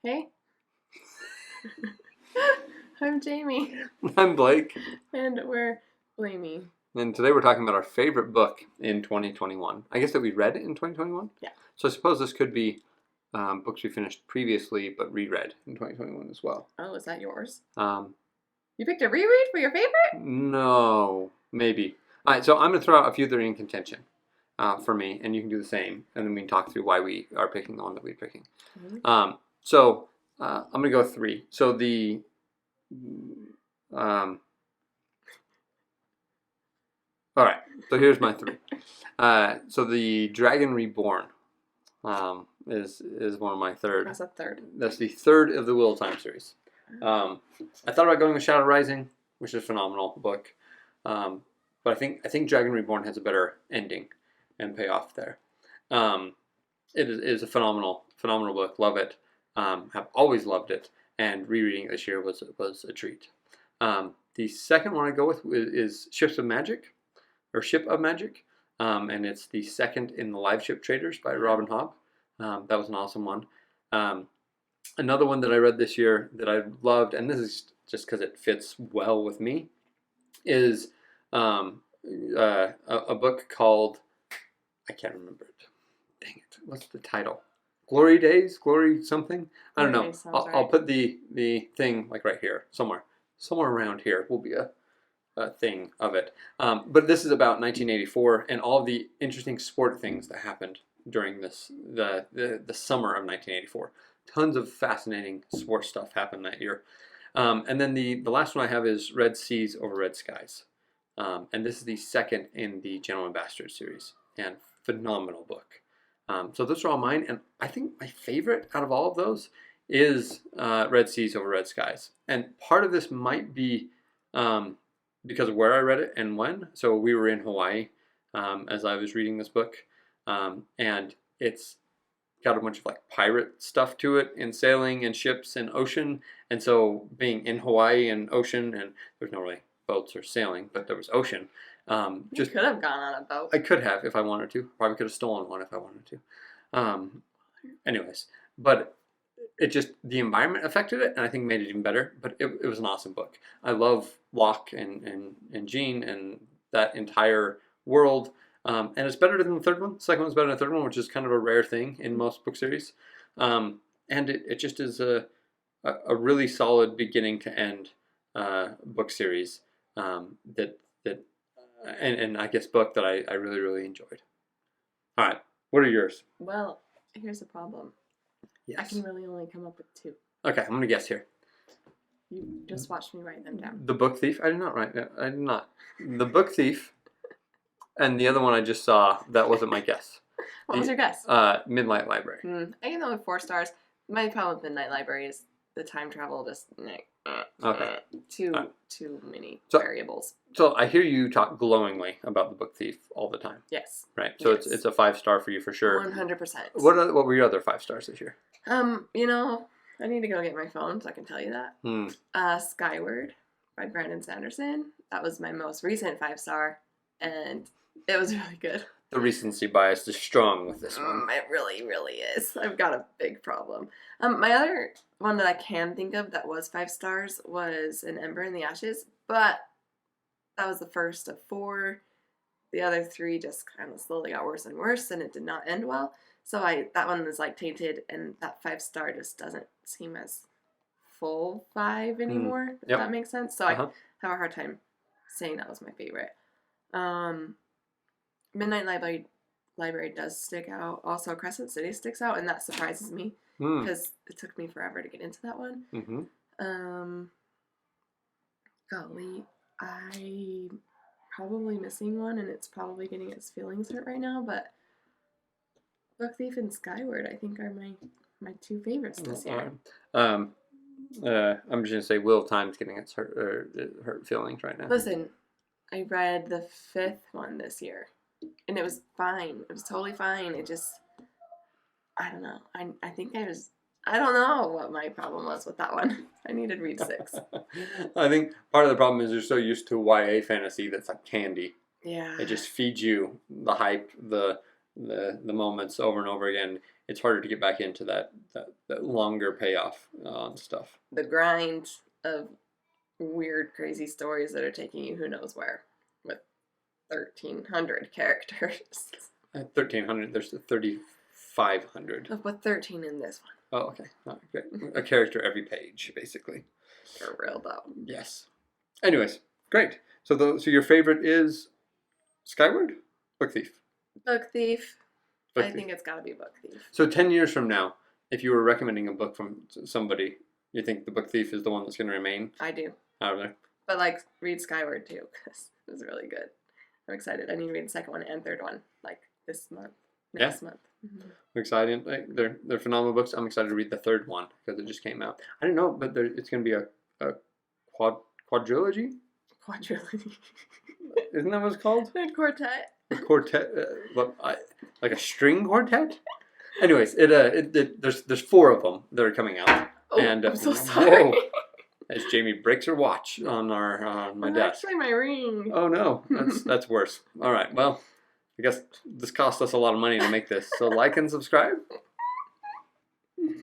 Hey, I'm Jamie, I'm Blake, and we're Blamey. and today we're talking about our favorite book in 2021. I guess that we read in 2021? Yeah. So I suppose this could be books we finished previously but reread in 2021 as well. Oh, is that yours? Um, You picked a reread for your favorite? no, maybe. All right, so I'm going to throw out a few that are in contention for me, and you can do the same, and then we can talk through why we are picking the one that we're picking. So I'm going to go 3. So all right, so here's my 3. So the Dragon Reborn is one of my third. That's a third. That's the third of the Wheel of Time series. I thought about going with Shadow Rising, which is a phenomenal book, but I think Dragon Reborn has a better ending and payoff there. It is a phenomenal book. Love it. Have always loved it, and rereading it this year was a treat. The second one I go with is Ship of Magic, and it's the second in the Live Ship Traders by Robin Hobb. That was an awesome one. Another one that I read this year that I loved, and this is just because it fits well with me, is a book called, I can't remember it. Dang it. What's the title? Glory Days? Glory something? I don't know. I'll put the thing like right here, somewhere around here will be a thing of it. But this is about 1984 and all the interesting sport things that happened during the summer of 1984. Tons of fascinating sports stuff happened that year. And then the last one I have is Red Seas Over Red Skies. And this is the second in the Gentleman Bastard series. And phenomenal book. So those are all mine. And I think my favorite out of all of those is Red Seas Over Red Skies. And part of this might be because of where I read it and when. So we were in Hawaii as I was reading this book. And it's got a bunch of like pirate stuff to it in sailing and ships and ocean. And so being in Hawaii and ocean, and there's no really boats or sailing, but there was ocean. You could have gone on a boat. I could have if I wanted to. Probably could have stolen one if I wanted to. Anyways, but it just, the environment affected it, and I think made it even better. But it was an awesome book. I love Locke and Jean and that entire world. And it's better than the third one. The second one's better than the third one, which is kind of a rare thing in most book series. And it just is a really solid beginning to end book series and I guess book that I really, really enjoyed. All right, what are yours? Well, here's the problem. Yes. I can really only come up with 2. Okay, I'm going to guess here. You just watched me write them down. The Book Thief? I did not write that. I did not. The Book Thief, and the other one I just saw, that wasn't my guess. What was your guess? Midnight Library. I can go with 4 stars. My problem with Midnight Library is the time travel just Okay. Too many variables. So I hear you talk glowingly about The Book Thief all the time. Yes. Right. So yes. it's a 5-star for you for sure. 100%. What were your other 5 stars this year? I need to go get my phone so I can tell you that. Skyward by Brandon Sanderson. That was my most recent 5-star, and it was really good. The recency bias is strong with this one. It really, really is. I've got a big problem. My other one that I can think of that was 5 stars was An Ember in the Ashes, but that was the first of 4. The other 3 just kind of slowly got worse and worse, and it did not end well. So that one is like tainted, and that 5-star just doesn't seem as full 5 anymore, if that makes sense. So I have a hard time saying that was my favorite. Midnight Library does stick out. Also, Crescent City sticks out, and that surprises me because it took me forever to get into that one. Mm-hmm. Golly, I'm probably missing one, and it's probably getting its feelings hurt right now, but Book Thief and Skyward, I think, are my 2 favorites this year. I'm just going to say Wheel of Time's getting its hurt feelings right now. Listen, I read the 5th one this year. And it was fine. It was totally fine. It just, I don't know. I think I don't know what my problem was with that one. I needed to read 6. I think part of the problem is you're so used to YA fantasy that's like candy. Yeah. It just feeds you the hype, the moments over and over again. it's harder to get back into that longer payoff on stuff. The grind of weird, crazy stories that are taking you who knows where with 1,300 characters. At 1,300, there's 3,500. With 13 in this one. Oh, okay. Oh, great. A character every page, basically. For real, though. Yes. Anyways, great. So your favorite is Skyward? Book Thief. Book Thief. Book I Thief. think it's got to be Book Thief. So 10 years from now, if you were recommending a book from somebody, you think The Book Thief is the one that's going to remain I do. out of there? But, like, read Skyward, too, because it was really good. I'm excited. I need to read the second one and third one, like, this month. Next month. Mm-hmm. I'm excited. Like, they're phenomenal books. I'm excited to read the third one because it just came out. I don't know, but it's going to be a quadrilogy? Quadrilogy. Isn't that what it's called? And quartet. A quartet, like a string quartet. Anyways, there's 4 of them that are coming out. Oh, and I'm so sorry. whoa, as Jamie breaks her watch on my desk. Actually, my ring. Oh no, that's worse. All right, well, I guess this cost us a lot of money to make this. So like and subscribe.